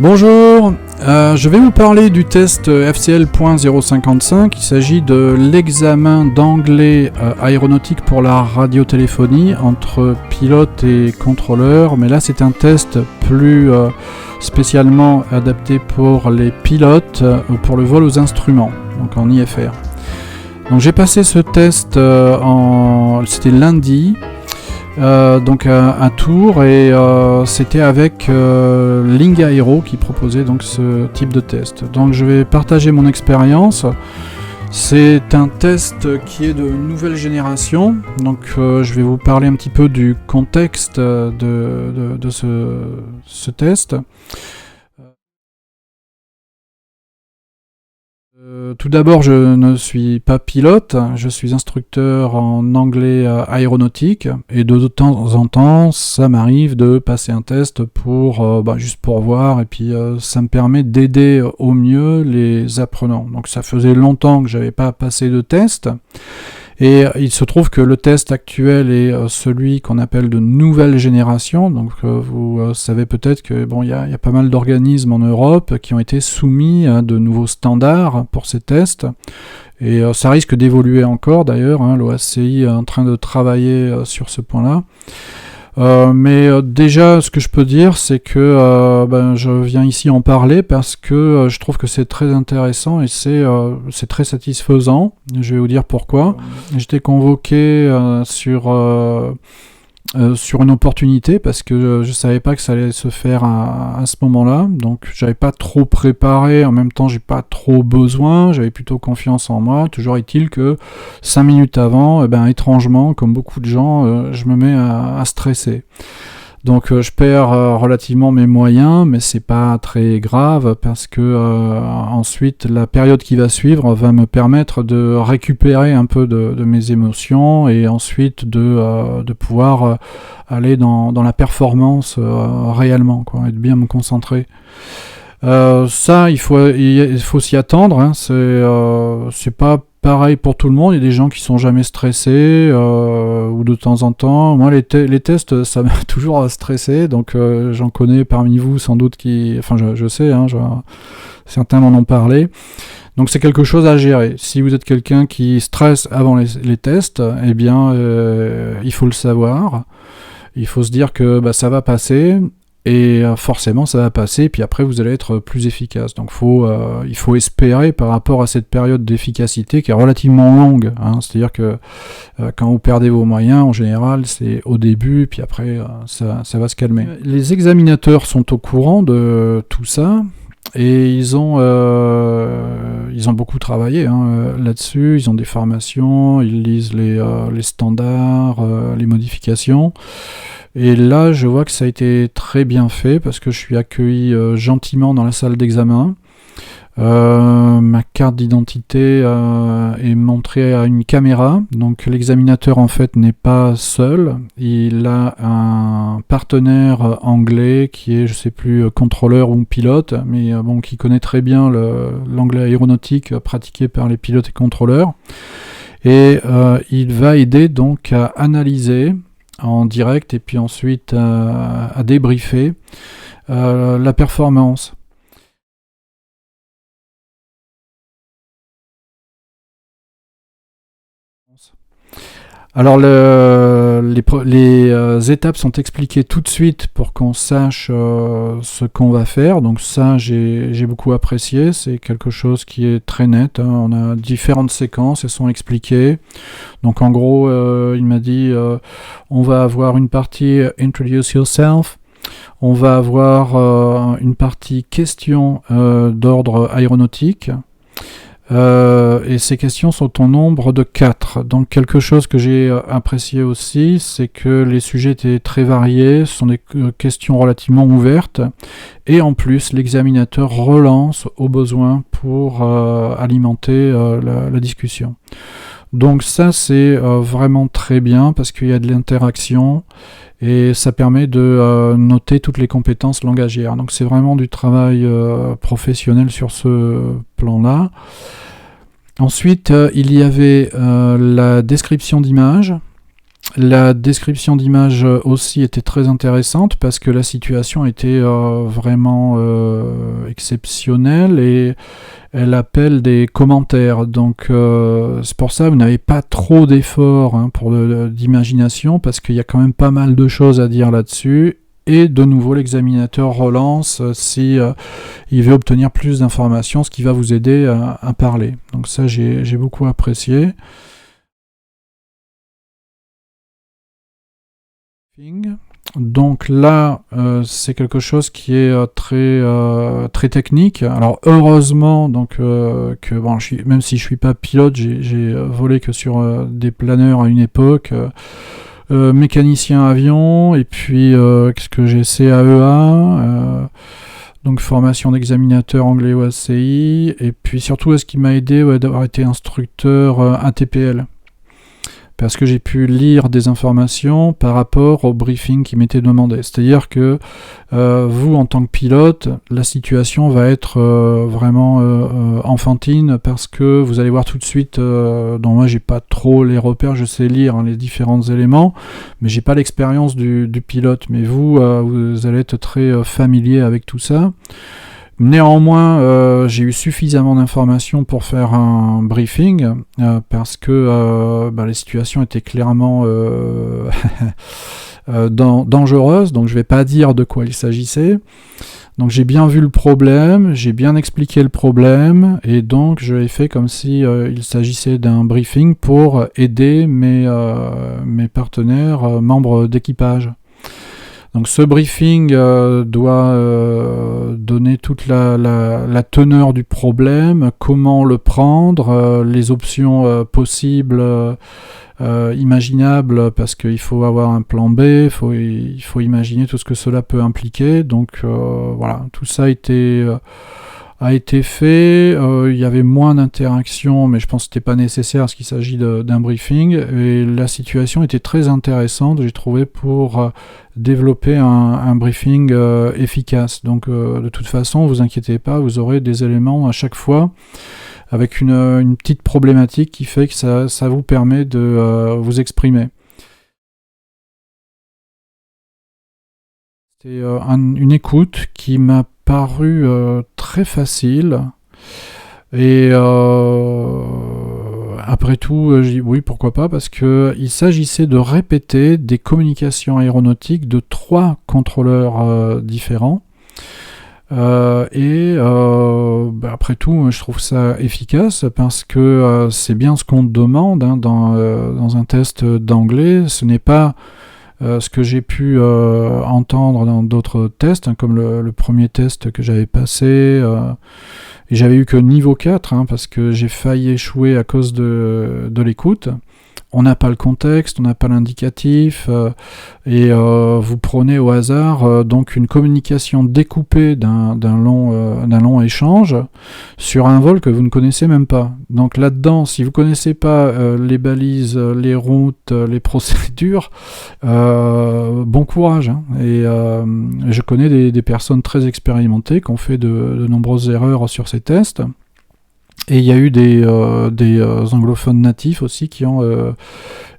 Bonjour, je vais vous parler du test FCL.055. Il s'agit de l'examen d'anglais aéronautique pour la radiotéléphonie entre pilote et contrôleur, mais là c'est un test plus spécialement adapté pour les pilotes pour le vol aux instruments, donc en IFR. Donc j'ai passé ce test c'était lundi. Donc à Tours, et c'était avec Ling Aero qui proposait donc ce type de test. Donc je vais partager mon expérience. C'est un test qui est de nouvelle génération, donc je vais vous parler un petit peu du contexte de ce test. Tout d'abord, je ne suis pas pilote, je suis instructeur en anglais aéronautique, et de temps en temps, ça m'arrive de passer un test pour juste pour voir, et puis ça me permet d'aider au mieux les apprenants. Donc ça faisait longtemps que j'avais pas passé de test, et il se trouve que le test actuel est celui qu'on appelle de nouvelle génération. Donc vous savez peut-être que il y a pas mal d'organismes en Europe qui ont été soumis à de nouveaux standards pour ces tests. Et ça risque d'évoluer encore d'ailleurs, l'OACI est en train de travailler sur ce point-là. Mais déjà, ce que je peux dire, c'est que je viens ici en parler parce que je trouve que c'est très intéressant et c'est très satisfaisant. Je vais vous dire pourquoi. J'étais convoqué sur une opportunité parce que je savais pas que ça allait se faire à ce moment-là, donc j'avais pas trop préparé, en même temps j'ai pas trop besoin, j'avais plutôt confiance en moi. Toujours est-il que 5 minutes avant, étrangement, comme beaucoup de gens, je me mets à stresser. Donc je perds relativement mes moyens, mais c'est pas très grave parce que ensuite la période qui va suivre va me permettre de récupérer un peu de mes émotions et ensuite de pouvoir aller dans la performance réellement, et de bien me concentrer. Ça, il faut s'y attendre, c'est pas pareil pour tout le monde. Il y a des gens qui sont jamais stressés ou de temps en temps. Moi, les tests, ça m'a toujours stressé. Donc, j'en connais parmi vous sans doute je sais, certains m'en ont parlé. Donc, c'est quelque chose à gérer. Si vous êtes quelqu'un qui stresse avant les tests, il faut le savoir. Il faut se dire que ça va passer. Et forcément ça va passer, puis après vous allez être plus efficace. Donc il faut espérer par rapport à cette période d'efficacité qui est relativement longue. C'est-à-dire que quand vous perdez vos moyens, en général c'est au début, puis après ça va se calmer. Les examinateurs sont au courant de tout ça. Et ils ont beaucoup travaillé là-dessus, ils ont des formations, ils lisent les standards, les modifications. Et là, je vois que ça a été très bien fait parce que je suis accueilli gentiment dans la salle d'examen. Ma carte d'identité est montrée à une caméra, donc l'examinateur en fait n'est pas seul, il a un partenaire anglais qui est, je sais plus, contrôleur ou pilote, mais qui connaît très bien l'anglais aéronautique pratiqué par les pilotes et contrôleurs, et il va aider donc à analyser en direct et puis ensuite à débriefer la performance. Alors les étapes sont expliquées tout de suite pour qu'on sache ce qu'on va faire. Donc ça, j'ai beaucoup apprécié. C'est quelque chose qui est très net. On a différentes séquences, elles sont expliquées. Donc en gros, il m'a dit on va avoir une partie Introduce Yourself. On va avoir une partie questions d'ordre aéronautique. Et ces questions sont au nombre de 4. Donc quelque chose que j'ai apprécié aussi, c'est que les sujets étaient très variés, ce sont des questions relativement ouvertes, et en plus l'examinateur relance au besoin pour alimenter la discussion. Donc ça c'est vraiment très bien parce qu'il y a de l'interaction et ça permet de noter toutes les compétences langagières. Donc c'est vraiment du travail professionnel sur ce plan-là. Ensuite, il y avait la description d'image. La description d'image aussi était très intéressante parce que la situation était vraiment exceptionnelle et elle appelle des commentaires. Donc c'est pour ça que vous n'avez pas trop d'efforts pour d'imagination parce qu'il y a quand même pas mal de choses à dire là-dessus. Et de nouveau, l'examinateur relance si il veut obtenir plus d'informations, ce qui va vous aider à parler. Donc ça, j'ai beaucoup apprécié. Donc là, c'est quelque chose qui est très technique. Alors heureusement, donc que bon, même si je suis pas pilote, j'ai volé que sur des planeurs à une époque. Mécanicien avion, et puis qu'est-ce que j'ai, CAEA, donc formation d'examinateur anglais au ACI, et puis surtout ce qui m'a aidé d'avoir été instructeur ATPL. Parce que j'ai pu lire des informations par rapport au briefing qui m'était demandé. C'est-à-dire que vous, en tant que pilote, la situation va être vraiment enfantine parce que vous allez voir tout de suite, donc moi j'ai pas trop les repères, je sais lire les différents éléments, mais j'ai pas l'expérience du pilote. Mais vous allez être très familier avec tout ça. Néanmoins, j'ai eu suffisamment d'informations pour faire un briefing parce que les situations étaient clairement dangereuses, donc je ne vais pas dire de quoi il s'agissait. Donc j'ai bien vu le problème, j'ai bien expliqué le problème, et donc je l'ai fait comme si il s'agissait d'un briefing pour aider mes partenaires, membres d'équipage. Donc ce briefing doit donner toute la teneur du problème, comment le prendre, les options possibles, imaginables, parce qu'il faut avoir un plan B, il faut imaginer tout ce que cela peut impliquer. Donc voilà, tout ça a été fait. Il y avait moins d'interactions, mais je pense que c'était pas nécessaire parce qu'il s'agit d'un briefing. Et la situation était très intéressante, j'ai trouvé, pour développer un briefing efficace. Donc de toute façon, vous inquiétez pas, vous aurez des éléments à chaque fois avec une petite problématique qui fait que ça vous permet de vous exprimer. C'est une écoute qui m'a paru très facile, et après tout, je dis oui, pourquoi pas, parce qu'il s'agissait de répéter des communications aéronautiques de 3 contrôleurs différents. Après tout, je trouve ça efficace parce que c'est bien ce qu'on demande dans un test d'anglais. Ce n'est pas ce que j'ai pu entendre dans d'autres tests, comme le premier test que j'avais passé. Et j'avais eu que niveau 4, parce que j'ai failli échouer à cause de l'écoute. On n'a pas le contexte, on n'a pas l'indicatif, et vous prenez au hasard donc une communication découpée d'un long échange sur un vol que vous ne connaissez même pas. Donc là-dedans, si vous ne connaissez pas les balises, les routes, les procédures, bon courage. Et je connais des personnes très expérimentées qui ont fait de nombreuses erreurs sur ces tests. Et il y a eu des anglophones natifs aussi qui ont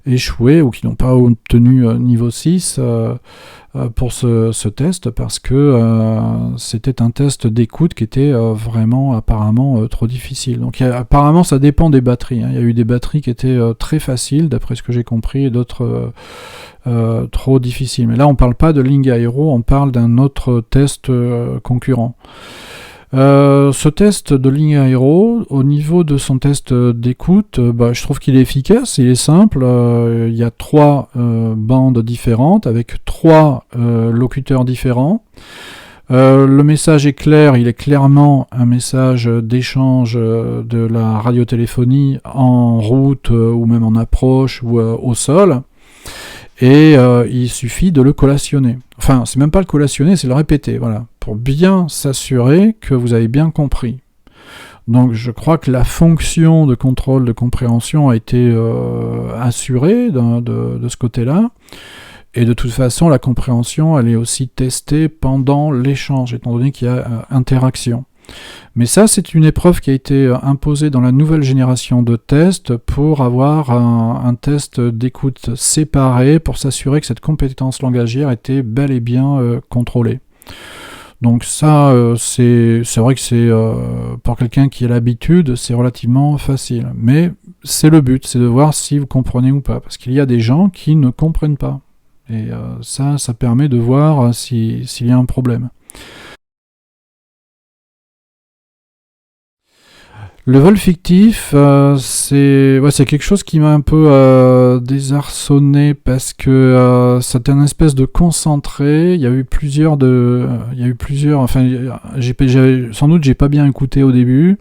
échoué ou qui n'ont pas obtenu niveau 6 pour ce test parce que c'était un test d'écoute qui était vraiment apparemment trop difficile. Donc apparemment ça dépend des batteries. Il y a eu des batteries qui étaient très faciles d'après ce que j'ai compris et d'autres trop difficiles. Mais là on ne parle pas de Ling Aero, on parle d'un autre test concurrent. Ce test de Ling Aero, au niveau de son test d'écoute, je trouve qu'il est efficace, il est simple. Il y a 3 bandes différentes avec 3 locuteurs différents. Le message est clair, il est clairement un message d'échange de la radiotéléphonie en route ou même en approche ou au sol. Et il suffit de le collationner. Enfin, c'est même pas le collationner, c'est le répéter, voilà, pour bien s'assurer que vous avez bien compris. Donc je crois que la fonction de contrôle de compréhension a été assurée de ce côté-là. Et de toute façon, la compréhension, elle est aussi testée pendant l'échange, étant donné qu'il y a interaction. Mais ça, c'est une épreuve qui a été imposée dans la nouvelle génération de tests pour avoir un test d'écoute séparé pour s'assurer que cette compétence langagière était bel et bien contrôlée. Donc ça, c'est vrai que c'est pour quelqu'un qui a l'habitude, c'est relativement facile. Mais c'est le but, c'est de voir si vous comprenez ou pas. Parce qu'il y a des gens qui ne comprennent pas. Et ça permet de voir s'il y a un problème. Le vol fictif, c'est quelque chose qui m'a un peu désarçonné parce que c'était un espèce de concentré. Il y a eu plusieurs, enfin, sans doute j'ai pas bien écouté au début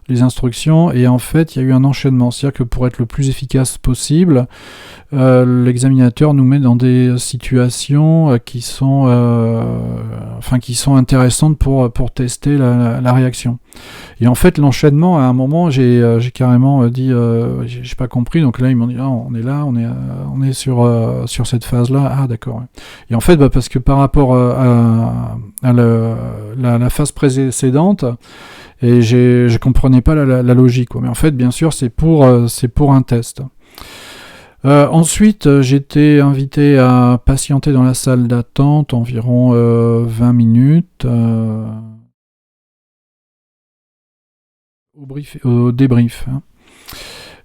les instructions et en fait il y a eu un enchaînement. C'est-à-dire que pour être le plus efficace possible, l'examinateur nous met dans des situations qui sont intéressantes pour tester la réaction. Et en fait, l'enchaînement, à un moment, j'ai carrément dit, j'ai pas compris. Donc là, ils m'ont dit, on est sur cette phase-là. Ah, d'accord. Et en fait, parce que par rapport à la phase précédente, et je comprenais pas la logique, quoi. Mais en fait, bien sûr, c'est pour un test. Ensuite, j'étais invité à patienter dans la salle d'attente environ 20 minutes au débrief. Hein.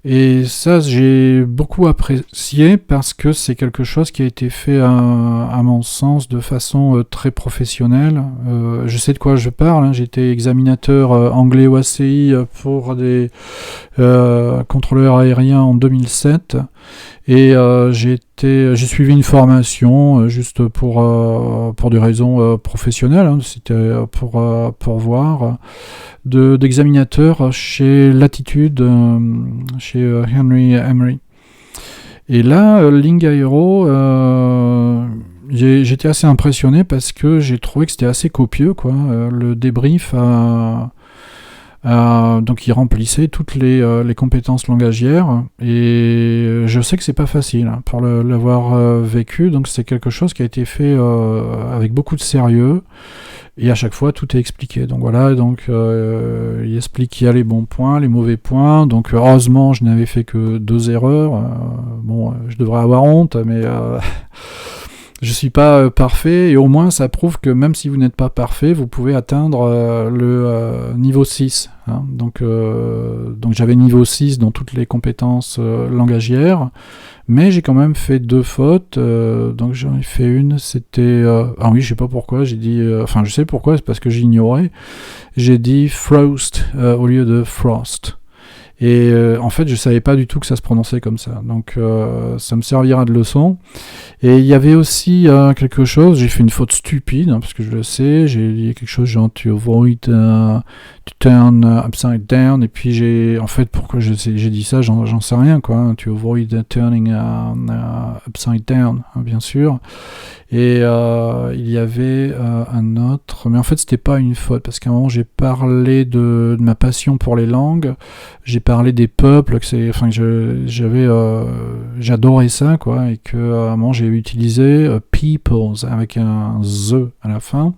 Et ça, j'ai beaucoup apprécié parce que c'est quelque chose qui a été fait, à mon sens, de façon très professionnelle. Je sais de quoi je parle. Hein. J'étais examinateur anglais au ACI pour des contrôleurs aériens en 2007. Et j'ai suivi une formation juste pour des raisons professionnelles. Hein. C'était pour voir d'examinateur chez Latitude, chez Henry Emery. Et là, Ling Aero, j'étais assez impressionné parce que j'ai trouvé que c'était assez copieux, quoi. Le débrief donc il remplissait toutes les compétences langagières et je sais que c'est pas facile hein, pour l'avoir vécu, donc c'est quelque chose qui a été fait avec beaucoup de sérieux et à chaque fois tout est expliqué. Donc voilà, donc il explique qu'il y a les bons points, les mauvais points. Donc heureusement je n'avais fait que 2 erreurs. Je devrais avoir honte, mais je suis pas parfait et au moins ça prouve que même si vous n'êtes pas parfait, vous pouvez atteindre le niveau 6. Hein. Donc j'avais niveau 6 dans toutes les compétences langagières, mais j'ai quand même fait 2 fautes. Donc j'en ai fait une, c'était... ah oui, je sais pas pourquoi, j'ai dit... je sais pourquoi, c'est parce que j'ignorais. J'ai dit frost au lieu de frost. Et en fait, je savais pas du tout que ça se prononçait comme ça. Donc ça me servira de leçon. Et il y avait aussi quelque chose, j'ai fait une faute stupide, hein, parce que je le sais, j'ai dit quelque chose genre to avoid to turn upside down, et puis pourquoi j'ai dit ça, j'en sais rien, quoi, hein, to avoid turning upside down, hein, bien sûr. Et il y avait un autre, mais en fait c'était pas une faute, parce qu'à un moment j'ai parlé de ma passion pour les langues, j'ai parlé des peuples, j'adorais ça, quoi, et que à un moment j'ai utilisé peoples avec un the à la fin,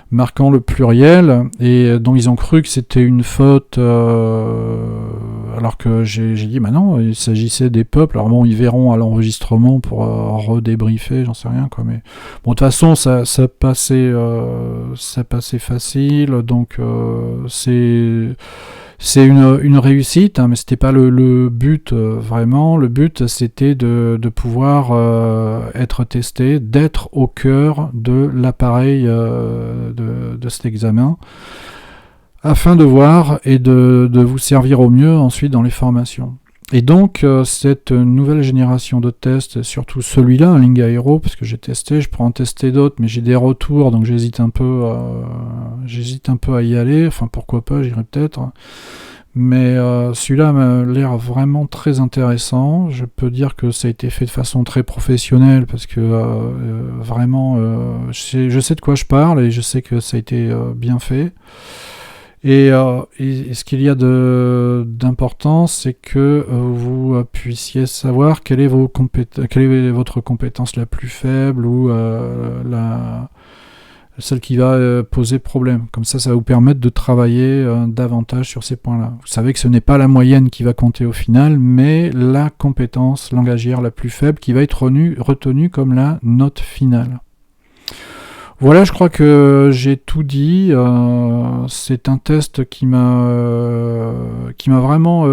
marquant le pluriel, et donc ils ont cru que c'était une faute, alors que j'ai dit bah non, il s'agissait des peuples. Alors bon, ils verront à l'enregistrement pour redébriefer, j'en sais rien, quoi, mais bon, de toute façon ça passait facile, donc c'est une réussite, hein, mais c'était pas le but vraiment. Le but c'était de pouvoir être testé, d'être au cœur de l'appareil de cet examen, afin de voir et de vous servir au mieux ensuite dans les formations. Et donc cette nouvelle génération de tests, surtout celui-là, un Ling Aero, parce que j'ai testé, je pourrais en tester d'autres, mais j'ai des retours, donc j'hésite un peu à y aller. Enfin pourquoi pas, j'irai peut-être. Mais celui-là m'a l'air vraiment très intéressant. Je peux dire que ça a été fait de façon très professionnelle, parce que vraiment, je sais de quoi je parle et je sais que ça a été bien fait. Et ce qu'il y a d'important, c'est que vous puissiez savoir quelle est votre compétence la plus faible ou celle qui va poser problème. Comme ça va vous permettre de travailler davantage sur ces points-là. Vous savez que ce n'est pas la moyenne qui va compter au final, mais la compétence langagière la plus faible qui va être retenue comme la note finale. Voilà, je crois que j'ai tout dit. C'est un test qui m'a vraiment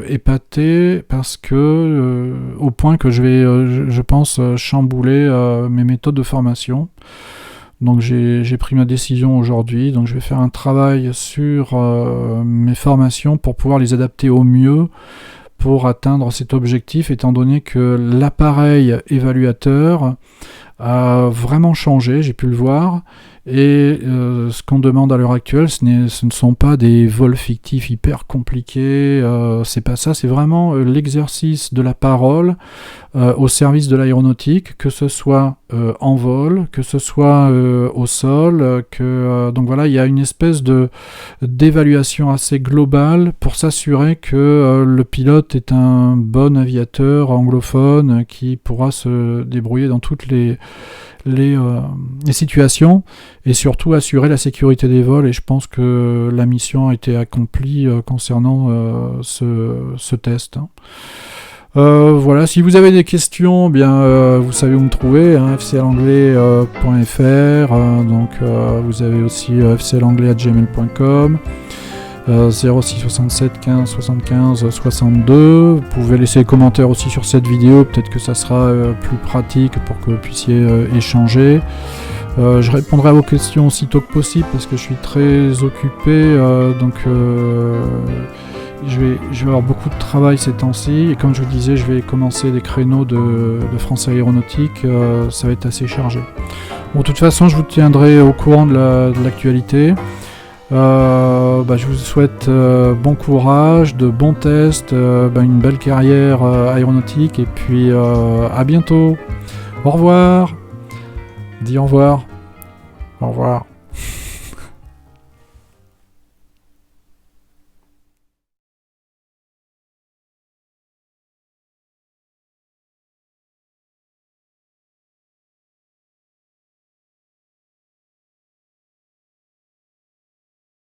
épaté parce que au point que je vais, je pense, chambouler mes méthodes de formation. Donc j'ai pris ma décision aujourd'hui. Donc je vais faire un travail sur mes formations pour pouvoir les adapter au mieux pour atteindre cet objectif, étant donné que l'appareil évaluateur a vraiment changé, j'ai pu le voir, et ce qu'on demande à l'heure actuelle, ce ne sont pas des vols fictifs hyper compliqués, c'est pas ça, c'est vraiment l'exercice de la parole au service de l'aéronautique, que ce soit en vol, que ce soit au sol, donc voilà, il y a une espèce d'évaluation assez globale pour s'assurer que le pilote est un bon aviateur anglophone qui pourra se débrouiller dans toutes les situations et surtout assurer la sécurité des vols, et je pense que la mission a été accomplie concernant ce test. Voilà, si vous avez des questions, bien vous savez où me trouver, hein, fclanglais.fr, donc vous avez aussi fclanglais@gmail.com, 06 67 15 75 62. Vous pouvez laisser des commentaires aussi sur cette vidéo, peut-être que ça sera plus pratique pour que vous puissiez échanger. Je répondrai à vos questions aussitôt que possible parce que je suis très occupé, donc je vais avoir beaucoup de travail ces temps-ci, et comme je vous disais, je vais commencer des créneaux de France Aéronautique, ça va être assez chargé. Bon, de toute façon, je vous tiendrai au courant de l'actualité. Je vous souhaite bon courage, de bons tests, une belle carrière aéronautique, et puis à bientôt. Au revoir. Dis au revoir. Au revoir.